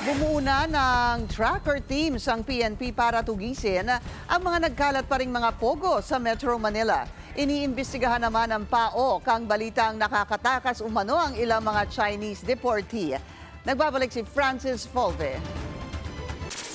Bumuo na ng tracker teams ang PNP para tugisin ang mga nagkalat pa ring mga pogo sa Metro Manila. Iniimbestigahan naman ng PAOK ang balitang nakakatakas umano ang ilang mga Chinese deportee. Nagbabalik si Francis Volve.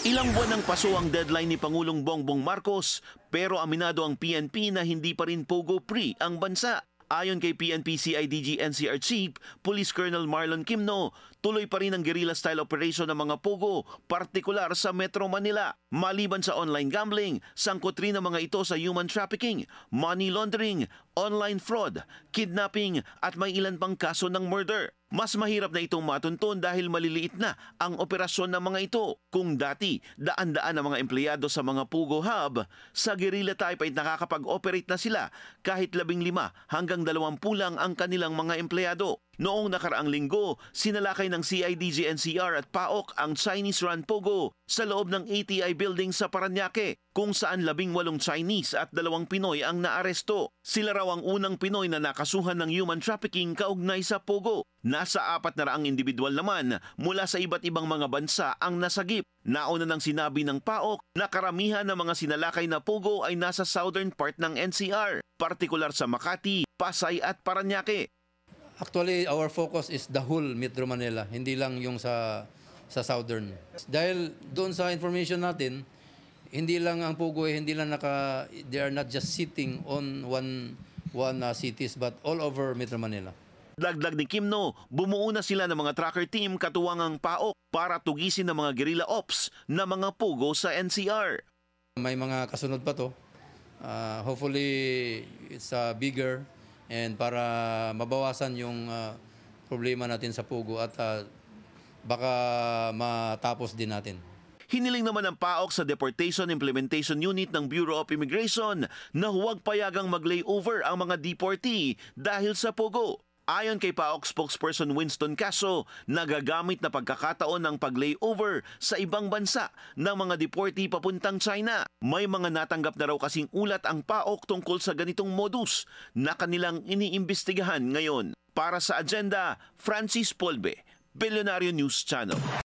Ilang buwan ng paso ang deadline ni Pangulong Bongbong Marcos, pero aminado ang PNP na hindi pa rin pogo-free ang bansa. Ayon kay PNP CIDG NCR Chief, Police Colonel Marlon Kimno, tuloy pa rin ang guerrilla-style operation ng mga pogo, partikular sa Metro Manila. Maliban sa online gambling, sangkot rin ang mga ito sa human trafficking, money laundering, online fraud, kidnapping at may ilan pang kaso ng murder. Mas mahirap na itong matuntun dahil maliliit na ang operasyon ng mga ito. Kung dati, daan-daan ang mga empleyado sa mga Pugo Hub, sa guerrilla type ay nakakapag-operate na sila kahit 15 hanggang 20 lang ang kanilang mga empleyado. Noong nakaraang linggo, sinalakay ng CIDG NCR at PAOK ang Chinese-run Pogo sa loob ng ATI building sa Parañaque, kung saan 18 Chinese at 2 Pinoy ang naaresto. Sila raw ang unang Pinoy na nakasuhan ng human trafficking kaugnay sa Pogo. Nasa 400 individual naman mula sa iba't ibang mga bansa ang nasagip. Nauna nang sinabi ng PAOK na karamihan ng mga sinalakay na Pogo ay nasa southern part ng NCR, partikular sa Makati, Pasay at Parañaque. Actually, our focus is the whole Metro Manila, hindi lang yung sa southern. Dahil doon sa information natin, hindi lang ang Pugo, hindi lang they are not just sitting on one cities, but all over Metro Manila. Dagdag ni Kimno, bumuo na sila ng mga tracker team katuwang ang PAOK para tugisin ng mga guerrilla ops na mga Pugo sa NCR. May mga kasunod pa to. Hopefully, it's bigger. And para mabawasan yung problema natin sa Pugo at baka matapos din natin. Hiniling naman ng PAOK sa Deportation Implementation Unit ng Bureau of Immigration na huwag payagang mag-layover ang mga deportee dahil sa Pugo. Ayon kay PAOK spokesperson Winston Caso, nagagamit na pagkakataon ng pag-layover sa ibang bansa ng mga deportee papuntang China. May mga natanggap na raw kasing ulat ang PAOK tungkol sa ganitong modus na kanilang iniimbestigahan ngayon. Para sa Agenda, Francis Polbe, Billionario News Channel.